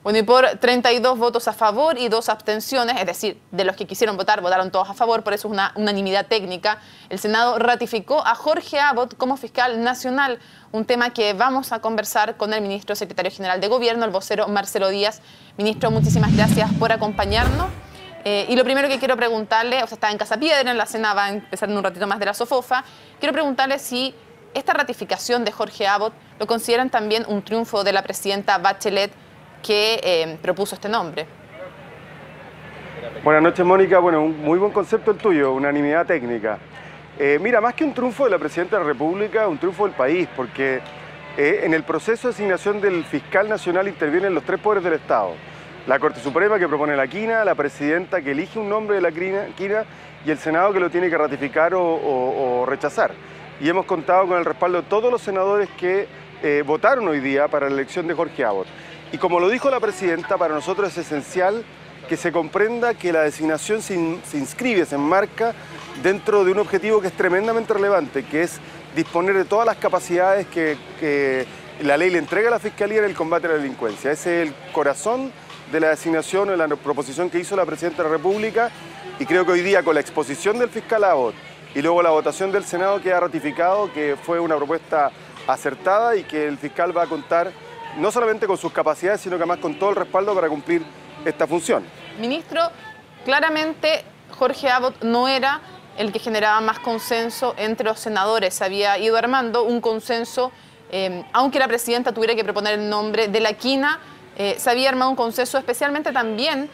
Bueno, y por 32 votos a favor y 2 abstenciones, es decir, de los que quisieron votar, votaron todos a favor, por eso es una unanimidad técnica, el Senado ratificó a Jorge Abot como fiscal nacional, un tema que vamos a conversar con el ministro secretario general de Gobierno, el vocero Marcelo Díaz. Ministro, muchísimas gracias por acompañarnos. Y lo primero que quiero preguntarle, o sea, está en Casa Piedra, en la cena va a empezar en un ratito más de la Sofofa, quiero preguntarle si esta ratificación de Jorge Abot lo consideran también un triunfo de la presidenta Bachelet, que propuso este nombre. Buenas noches, Mónica. Bueno, un muy buen concepto el tuyo, unanimidad técnica. Mira, más que un triunfo de la Presidenta de la República, un triunfo del país, porque en el proceso de asignación del fiscal nacional intervienen los 3 poderes del Estado. La Corte Suprema, que propone la quina, la Presidenta, que elige un nombre de la quina, y el Senado, que lo tiene que ratificar o rechazar. Y hemos contado con el respaldo de todos los senadores que votaron hoy día para la elección de Jorge Abot. Y como lo dijo la Presidenta, para nosotros es esencial que se comprenda que la designación se inscribe, se enmarca dentro de un objetivo que es tremendamente relevante, que es disponer de todas las capacidades que la ley le entrega a la Fiscalía en el combate a la delincuencia. Ese es el corazón de la designación, de la proposición que hizo la Presidenta de la República, y creo que hoy día con la exposición del fiscal Abot y luego la votación del Senado queda ratificado que fue una propuesta acertada y que el fiscal va a contar no solamente con sus capacidades, sino que además con todo el respaldo para cumplir esta función. Ministro, claramente Jorge Abot no era el que generaba más consenso entre los senadores. Se había ido armando un consenso, aunque la presidenta tuviera que proponer el nombre de la quina, se había armado un consenso especialmente también,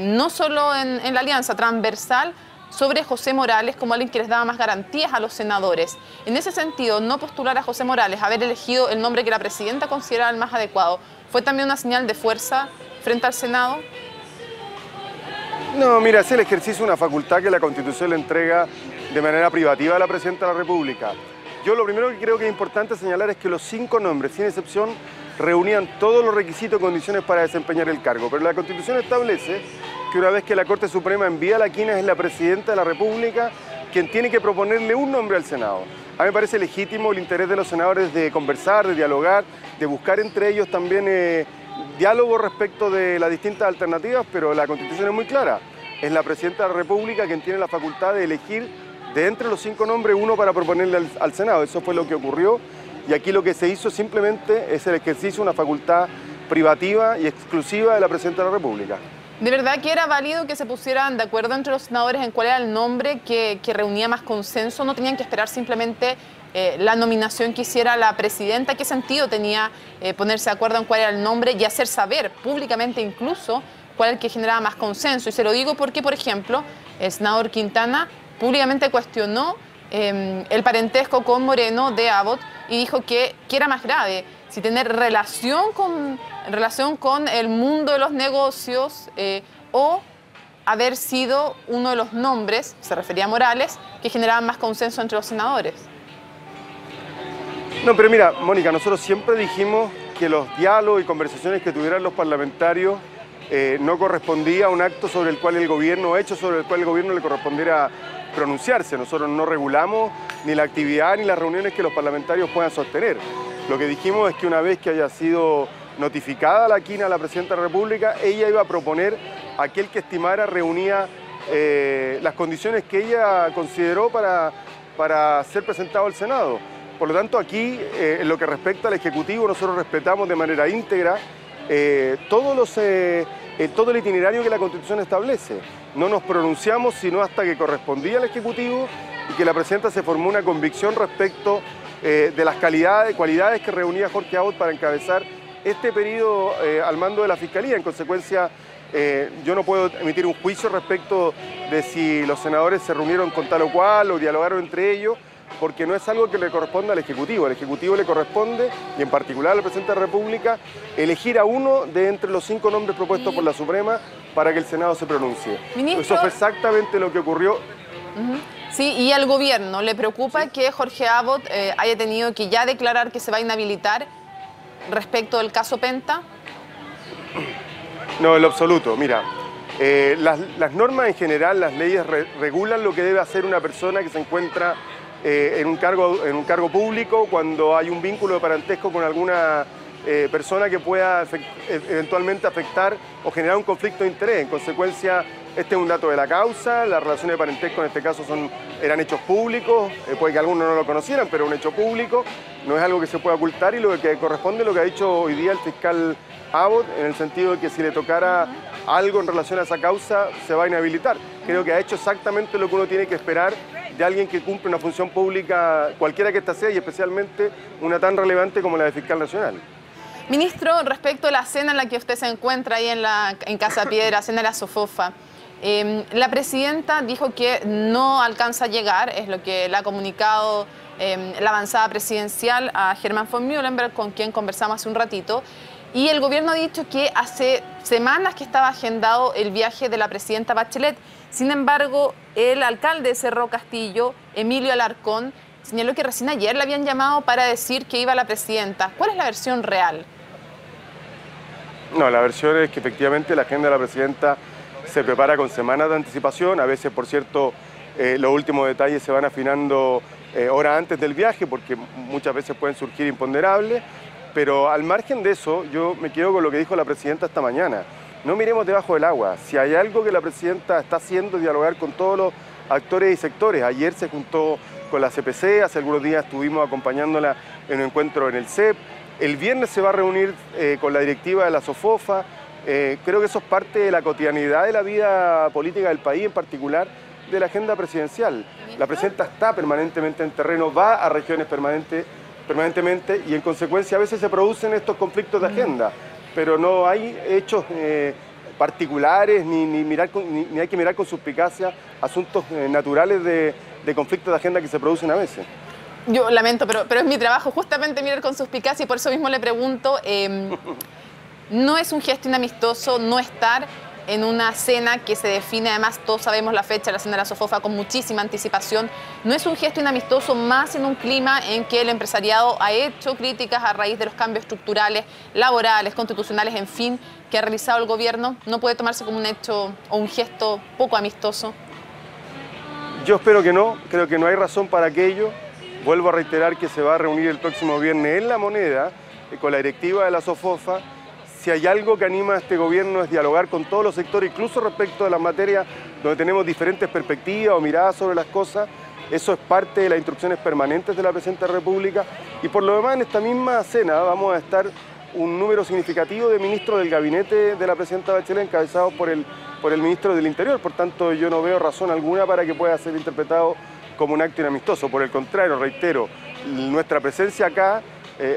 no solo en la alianza transversal, sobre José Morales como alguien que les daba más garantías a los senadores. En ese sentido, no postular a José Morales, haber elegido el nombre que la presidenta consideraba el más adecuado, ¿fue también una señal de fuerza frente al Senado? No, mira, es el ejercicio de una facultad que la Constitución le entrega de manera privativa a la Presidenta de la República. Yo lo primero que creo que es importante señalar es que los 5 nombres, sin excepción, reunían todos los requisitos y condiciones para desempeñar el cargo. Pero la Constitución establece que una vez que la Corte Suprema envía la quina, es la Presidenta de la República quien tiene que proponerle un nombre al Senado. A mí me parece legítimo el interés de los senadores de conversar, de dialogar, de buscar entre ellos también diálogo respecto de las distintas alternativas, pero la Constitución es muy clara. Es la Presidenta de la República quien tiene la facultad de elegir de entre los 5 nombres uno para proponerle al Senado. Eso fue lo que ocurrió. Y aquí lo que se hizo simplemente es el ejercicio de una facultad privativa y exclusiva de la Presidenta de la República. ¿De verdad que era válido que se pusieran de acuerdo entre los senadores en cuál era el nombre que reunía más consenso? ¿No tenían que esperar simplemente la nominación que hiciera la presidenta? ¿Qué sentido tenía ponerse de acuerdo en cuál era el nombre y hacer saber públicamente incluso cuál era el que generaba más consenso? Y se lo digo porque, por ejemplo, el senador Quintana públicamente cuestionó el parentesco con Moreno de Abot y dijo que era más grave, si tener relación con el mundo de los negocios o haber sido uno de los nombres, se refería a Morales, que generaban más consenso entre los senadores. No, pero mira, Mónica, nosotros siempre dijimos que los diálogos y conversaciones que tuvieran los parlamentarios no correspondía a un acto sobre el cual el gobierno, hecho sobre el cual el gobierno le correspondiera pronunciarse. Nosotros no regulamos ni la actividad ni las reuniones que los parlamentarios puedan sostener. Lo que dijimos es que una vez que haya sido notificada la quina a la Presidenta de la República, ella iba a proponer a aquel que estimara reunía las condiciones que ella consideró para ser presentado al Senado. Por lo tanto, aquí, en lo que respecta al Ejecutivo, nosotros respetamos de manera íntegra todo el itinerario que la Constitución establece. No nos pronunciamos sino hasta que correspondía al Ejecutivo y que la Presidenta se formó una convicción respecto de las cualidades que reunía Jorge Abot para encabezar este periodo al mando de la Fiscalía. En consecuencia, yo no puedo emitir un juicio respecto de si los senadores se reunieron con tal o cual o dialogaron entre ellos, porque no es algo que le corresponda al Ejecutivo. Al Ejecutivo le corresponde, y en particular al Presidente de la República, elegir a uno de entre los 5 nombres propuestos por la Suprema para que el Senado se pronuncie. Ministro, eso fue exactamente lo que ocurrió. Sí, y al gobierno le preocupa que Jorge Abot haya tenido que ya declarar que se va a inhabilitar respecto del caso Penta. No, en lo absoluto. Mira, las normas en general, las leyes regulan lo que debe hacer una persona que se encuentra en un cargo público cuando hay un vínculo de parentesco con alguna persona que pueda eventualmente afectar o generar un conflicto de interés. En consecuencia, este es un dato de la causa, las relaciones de parentesco en este caso eran hechos públicos, puede que algunos no lo conocieran, pero un hecho público, no es algo que se pueda ocultar, y lo que corresponde es lo que ha dicho hoy día el fiscal Abbott, en el sentido de que si le tocara algo en relación a esa causa, se va a inhabilitar. Creo que ha hecho exactamente lo que uno tiene que esperar de alguien que cumple una función pública, cualquiera que ésta sea, y especialmente una tan relevante como la de fiscal nacional. Ministro, respecto a la cena en la que usted se encuentra ahí en Casa Piedra, cena de la Sofofa, la presidenta dijo que no alcanza a llegar, es lo que le ha comunicado la avanzada presidencial a Herman von Muhlenberg, con quien conversamos hace un ratito, y el gobierno ha dicho que hace semanas que estaba agendado el viaje de la presidenta Bachelet. Sin embargo, el alcalde de Cerro Castillo, Emilio Alarcón, señaló que recién ayer le habían llamado para decir que iba la presidenta. ¿Cuál es la versión real? No, la versión es que efectivamente la agenda de la presidenta se prepara con semanas de anticipación. A veces, por cierto, los últimos detalles se van afinando horas antes del viaje, porque muchas veces pueden surgir imponderables. Pero al margen de eso, yo me quedo con lo que dijo la presidenta esta mañana. No miremos debajo del agua. Si hay algo que la presidenta está haciendo es dialogar con todos los actores y sectores. Ayer se juntó con la CPC, hace algunos días estuvimos acompañándola en un encuentro en el CEP. El viernes se va a reunir con la directiva de la SOFOFA. Creo que eso es parte de la cotidianidad de la vida política del país, en particular de la agenda presidencial. La presidenta está permanentemente en terreno, va a regiones permanentemente, y en consecuencia a veces se producen estos conflictos de agenda, pero no hay hechos particulares ni hay que mirar con suspicacia asuntos naturales de conflictos de agenda que se producen a veces. Yo lamento, pero es mi trabajo justamente mirar con suspicacia, y por eso mismo le pregunto, ¿no es un gesto inamistoso no estar en una cena que se define, además todos sabemos la fecha, la cena de la Sofofa, con muchísima anticipación? ¿No es un gesto inamistoso más en un clima en que el empresariado ha hecho críticas a raíz de los cambios estructurales, laborales, constitucionales, en fin, que ha realizado el gobierno? ¿No puede tomarse como un hecho o un gesto poco amistoso? Yo espero que no, creo que no hay razón para aquello. Vuelvo a reiterar que se va a reunir el próximo viernes en La Moneda con la directiva de la SOFOFA. Si hay algo que anima a este gobierno es dialogar con todos los sectores, incluso respecto de las materias donde tenemos diferentes perspectivas o miradas sobre las cosas. Eso es parte de las instrucciones permanentes de la Presidenta de la República. Y por lo demás, en esta misma cena vamos a estar un número significativo de ministros del gabinete de la Presidenta Bachelet, encabezados por el ministro del Interior. Por tanto, yo no veo razón alguna para que pueda ser interpretado como un acto inamistoso. Por el contrario, reitero, nuestra presencia acá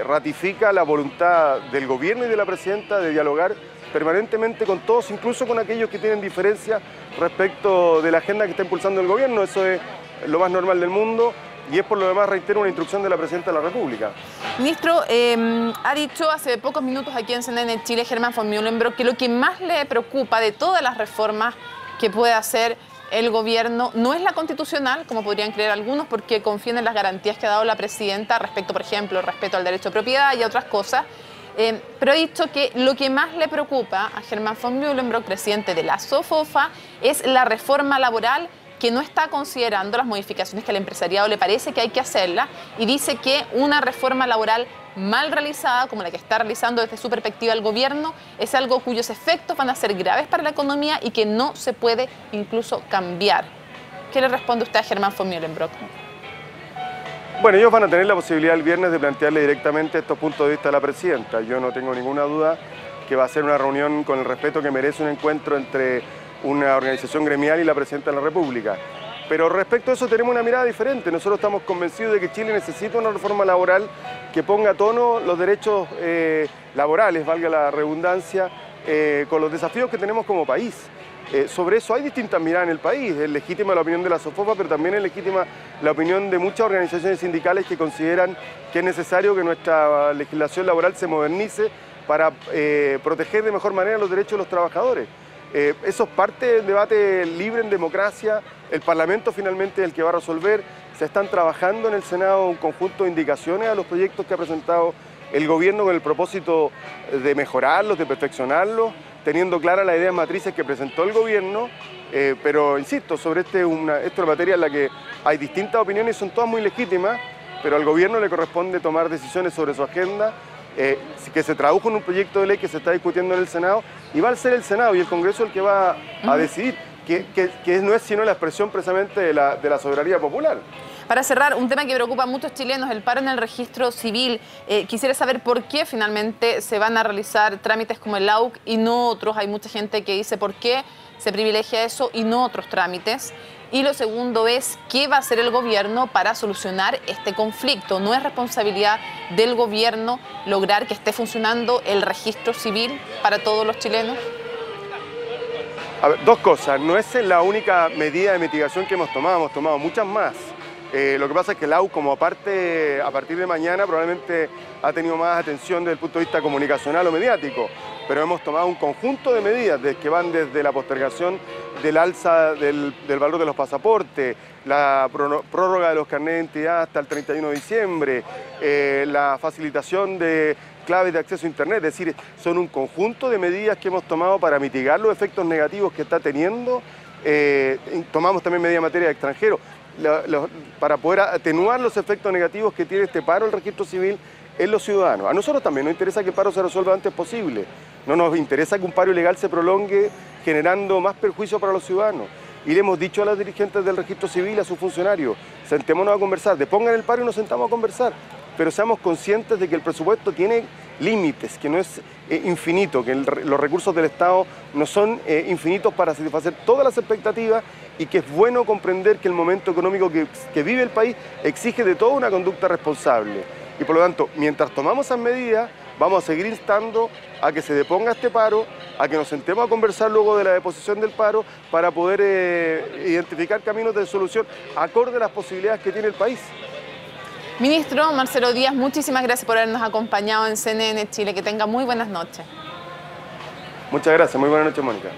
ratifica la voluntad del gobierno y de la presidenta de dialogar permanentemente con todos, incluso con aquellos que tienen diferencias respecto de la agenda que está impulsando el gobierno. Eso es lo más normal del mundo, y es por lo demás, reitero, una instrucción de la presidenta de la República. Ministro, ha dicho hace pocos minutos aquí en CNN Chile, Herman von Muhlenberg, que lo que más le preocupa de todas las reformas que puede hacer el gobierno no es la constitucional, como podrían creer algunos, porque confían en las garantías que ha dado la presidenta respecto, por ejemplo, respeto al derecho de propiedad y a otras cosas, pero ha dicho que lo que más le preocupa a Herman von Muhlenberg, presidente de la SOFOFA, es la reforma laboral, que no está considerando las modificaciones que al empresariado le parece que hay que hacerla, y dice que una reforma laboral mal realizada, como la que está realizando desde su perspectiva el gobierno, es algo cuyos efectos van a ser graves para la economía y que no se puede incluso cambiar. ¿Qué le responde usted a Herman von Muhlenberg? Bueno, ellos van a tener la posibilidad el viernes de plantearle directamente estos puntos de vista a la presidenta. Yo no tengo ninguna duda que va a ser una reunión con el respeto que merece un encuentro entre una organización gremial y la presidenta de la República. Pero respecto a eso tenemos una mirada diferente. Nosotros estamos convencidos de que Chile necesita una reforma laboral que ponga a tono los derechos laborales, valga la redundancia, con los desafíos que tenemos como país. Sobre eso hay distintas miradas en el país. Es legítima la opinión de la SOFOFA, pero también es legítima la opinión de muchas organizaciones sindicales que consideran que es necesario que nuestra legislación laboral se modernice para proteger de mejor manera los derechos de los trabajadores. Eso es parte del debate libre en democracia. El Parlamento finalmente es el que va a resolver. Se están trabajando en el Senado un conjunto de indicaciones a los proyectos que ha presentado el gobierno con el propósito de mejorarlos, de perfeccionarlos, teniendo claras las ideas matrices que presentó el gobierno. Pero insisto, sobre esto es una materia en la que hay distintas opiniones, son todas muy legítimas, pero al gobierno le corresponde tomar decisiones sobre su agenda. que se tradujo en un proyecto de ley que se está discutiendo en el Senado, y va a ser el Senado y el Congreso el que va a decidir, que no es sino la expresión precisamente de la soberanía popular. Para cerrar, un tema que preocupa a muchos chilenos, el paro en el registro civil. Quisiera saber por qué finalmente se van a realizar trámites como el AUC y no otros. Hay mucha gente que dice por qué se privilegia eso y no otros trámites. Y lo segundo es, ¿qué va a hacer el gobierno para solucionar este conflicto? ¿No es responsabilidad del gobierno lograr que esté funcionando el registro civil para todos los chilenos? A ver, dos cosas. No es la única medida de mitigación que hemos tomado muchas más. Lo que pasa es que el AUC, como aparte, a partir de mañana, probablemente ha tenido más atención desde el punto de vista comunicacional o mediático, pero hemos tomado un conjunto de medidas que van desde la postergación del alza del valor de los pasaportes, la prórroga de los carnets de identidad hasta el 31 de diciembre, la facilitación de claves de acceso a Internet. Es decir, son un conjunto de medidas que hemos tomado para mitigar los efectos negativos que está teniendo. Tomamos también medidas en materia de extranjeros, para poder atenuar los efectos negativos que tiene este paro del registro civil en los ciudadanos. A nosotros también nos interesa que el paro se resuelva lo antes posible. No nos interesa que un paro ilegal se prolongue generando más perjuicio para los ciudadanos. Y le hemos dicho a los dirigentes del registro civil, a sus funcionarios, sentémonos a conversar, depongan el paro y nos sentamos a conversar. Pero seamos conscientes de que el presupuesto tiene límites, que no es infinito, que los recursos del Estado no son infinitos para satisfacer todas las expectativas, y que es bueno comprender que el momento económico que vive el país exige de toda una conducta responsable. Y por lo tanto, mientras tomamos esas medidas, vamos a seguir instando a que se deponga este paro, a que nos sentemos a conversar luego de la deposición del paro para poder identificar caminos de solución acorde a las posibilidades que tiene el país. Ministro Marcelo Díaz, muchísimas gracias por habernos acompañado en CNN Chile. Que tenga muy buenas noches. Muchas gracias, muy buenas noches, Mónica.